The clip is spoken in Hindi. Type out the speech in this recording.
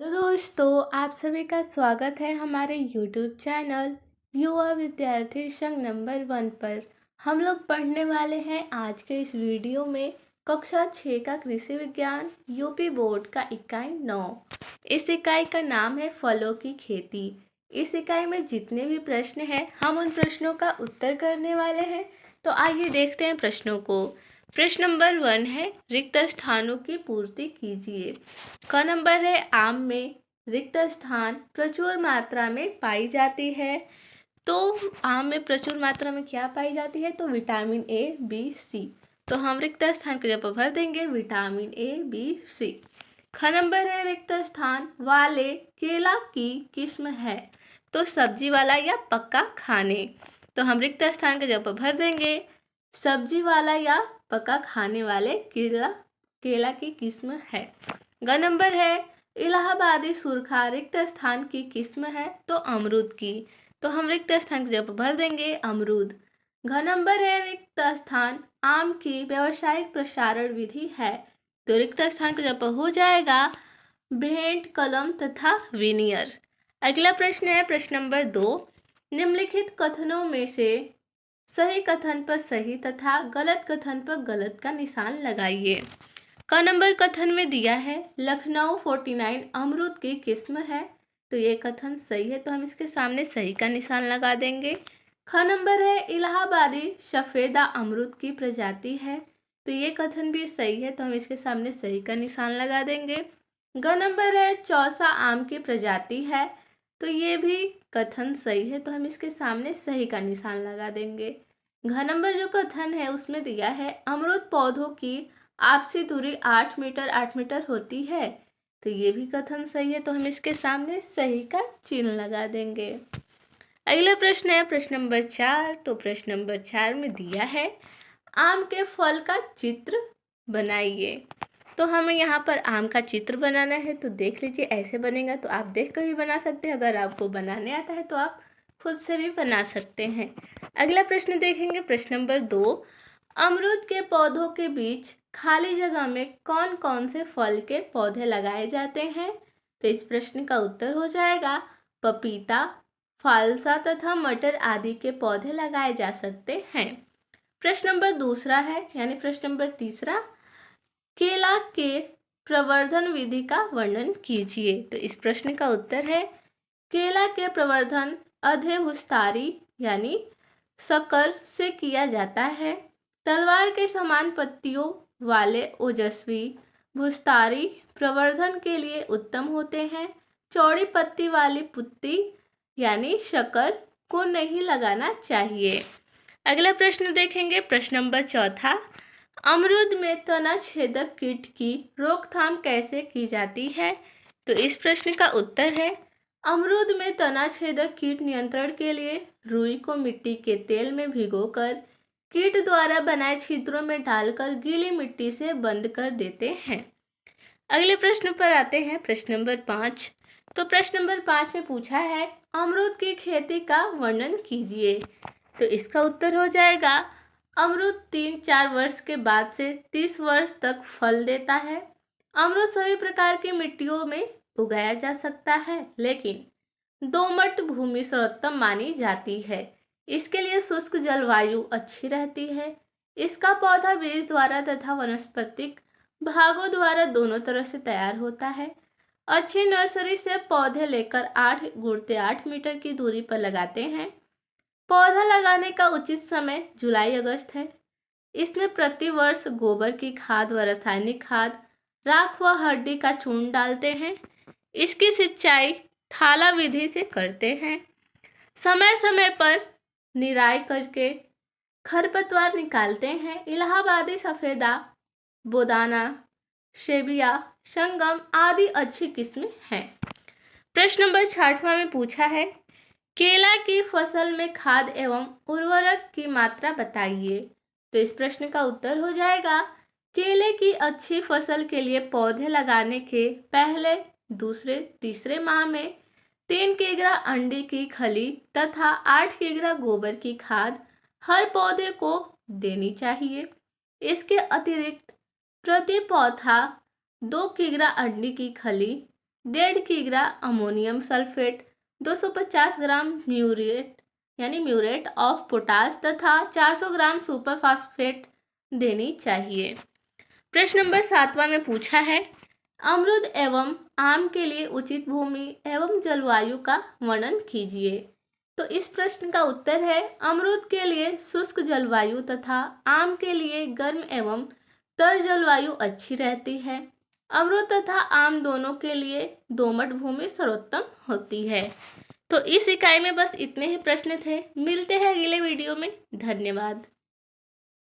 तो दोस्तों, आप सभी का स्वागत है हमारे YouTube चैनल युवा विद्यार्थी संघ नंबर 1 पर। हम लोग पढ़ने वाले हैं आज के इस वीडियो में कक्षा 6 का कृषि विज्ञान यूपी बोर्ड का इकाई 9। इस इकाई का नाम है फलों की खेती। इस इकाई में जितने भी प्रश्न हैं हम उन प्रश्नों का उत्तर करने वाले हैं। तो आइए देखते हैं प्रश्नों को। प्रश्न नंबर 1 है, रिक्त स्थानों की पूर्ति कीजिए। क नंबर है, आम में रिक्त स्थान प्रचुर मात्रा में पाई जाती है। तो आम में प्रचुर मात्रा में क्या पाई जाती है? तो विटामिन ए, बी, सी। तो हम रिक्त स्थान की जगह भर देंगे विटामिन ए, बी, सी। ख नंबर है, रिक्त स्थान वाले केला की किस्म है। तो सब्जी वाला या पक्का खाने। तो हम रिक्त स्थान की जगह भर देंगे सब्जी वाला या पका खाने वाले केला की किस्म है। ग नंबर है, इलाहाबादी सुरखा रिक्त स्थान की किस्म है। तो अमरूद की। तो हम रिक्त स्थान की जगह भर देंगे अमरूद। घ नंबर है, रिक्त स्थान आम की व्यावसायिक प्रसारण विधि है। तो रिक्त स्थान की जगह हो जाएगा भेंट, कलम तथा विनियर। अगला प्रश्न है प्रश्न नंबर 2, निम्नलिखित कथनों में से सही कथन पर सही तथा गलत कथन पर गलत का निशान लगाइए। क नंबर कथन में दिया है लखनऊ 49 अमरूद की किस्म है। तो ये कथन सही है, तो हम इसके सामने सही का निशान लगा देंगे। ख नंबर है, इलाहाबादी सफेदा अमरूद की प्रजाति है। तो ये कथन भी सही है, तो हम इसके सामने सही का निशान लगा देंगे। ग नंबर है, चौसा आम की प्रजाति है। तो ये भी कथन सही है, तो हम इसके सामने सही का निशान लगा देंगे। घ नंबर जो कथन है उसमें दिया है अमरूद पौधों की आपसी दूरी 8 मीटर 8 मीटर होती है। तो ये भी कथन सही है, तो हम इसके सामने सही का चिन्ह लगा देंगे। अगला प्रश्न है प्रश्न नंबर 4। तो प्रश्न नंबर 4 में दिया है आम के फल का चित्र बनाइए। तो हमें यहाँ पर आम का चित्र बनाना है। तो देख लीजिए, ऐसे बनेगा। तो आप देख कर भी बना सकते हैं, अगर आपको बनाने आता है तो आप खुद से भी बना सकते हैं। अगला प्रश्न देखेंगे प्रश्न नंबर 2, अमरूद के पौधों के बीच खाली जगह में कौन कौन से फल के पौधे लगाए जाते हैं? तो इस प्रश्न का उत्तर हो जाएगा पपीता, फालसा तथा मटर आदि के पौधे लगाए जा सकते हैं। प्रश्न नंबर दूसरा है, यानी प्रश्न नंबर तीसरा, केला के प्रवर्धन विधि का वर्णन कीजिए। तो इस प्रश्न का उत्तर है केला के प्रवर्धन अधेभुस्तारी यानी शक्कर से किया जाता है। तलवार के समान पत्तियों वाले ओजस्वी भुस्तारी प्रवर्धन के लिए उत्तम होते हैं। चौड़ी पत्ती वाली पुत्ती यानी शक्कर को नहीं लगाना चाहिए। अगला प्रश्न देखेंगे प्रश्न नंबर 4, अमरूद में तना छेदक कीट की रोकथाम कैसे की जाती है? तो इस प्रश्न का उत्तर है अमरूद में तना छेदक कीट नियंत्रण के लिए रुई को मिट्टी के तेल में भिगोकर कीट द्वारा बनाए छिद्रों में डालकर गीली मिट्टी से बंद कर देते हैं। अगले प्रश्न पर आते हैं प्रश्न नंबर 5। तो प्रश्न नंबर 5 में पूछा है अमरूद की खेती का वर्णन कीजिए। तो इसका उत्तर हो जाएगा अमरूद 3-4 वर्ष के बाद से 30 वर्ष तक फल देता है। अमरूद सभी प्रकार की मिट्टियों में उगाया जा सकता है, लेकिन दोमट भूमि सर्वोत्तम मानी जाती है। इसके लिए शुष्क जलवायु अच्छी रहती है। इसका पौधा बीज द्वारा तथा वनस्पतिक भागों द्वारा दोनों तरह से तैयार होता है। अच्छी नर्सरी से पौधे लेकर 8 गुणते 8 मीटर की दूरी पर लगाते हैं। पौधा लगाने का उचित समय जुलाई अगस्त है। इसमें प्रति वर्ष गोबर की खाद व रासायनिक खाद, राख व हड्डी का चूर्ण डालते हैं। इसकी सिंचाई थाला विधि से करते हैं। समय समय पर निराई करके खरपतवार निकालते हैं। इलाहाबादी सफेदा, बोदाना, शेबिया, संगम आदि अच्छी किस्में हैं। प्रश्न नंबर 6वां में पूछा है केला की फसल में खाद एवं उर्वरक की मात्रा बताइए। तो इस प्रश्न का उत्तर हो जाएगा केले की अच्छी फसल के लिए पौधे लगाने के पहले, दूसरे, तीसरे माह में 3 किग्रा अंडे की खली तथा 8 किग्रा गोबर की खाद हर पौधे को देनी चाहिए। इसके अतिरिक्त प्रति पौधा 2 किग्रा अंडे की खली, 1.5 किग्रा अमोनियम सल्फेट, 250 ग्राम म्यूरेट यानी म्यूरेट ऑफ पोटास तथा 400 ग्राम सुपर फास्फेट देनी चाहिए। प्रश्न नंबर 7वां में पूछा है, अमरूद एवं आम के लिए उचित भूमि एवं जलवायु का वर्णन कीजिए। तो इस प्रश्न का उत्तर है, अमरूद के लिए शुष्क जलवायु तथा आम के लिए गर्म एवं तर जलवायु अच्छी रहती है। अमरूद तथा आम दोनों के लिए दोमट भूमि सर्वोत्तम होती है। तो इस इकाई में बस इतने ही प्रश्न थे। मिलते हैं अगले वीडियो में। धन्यवाद।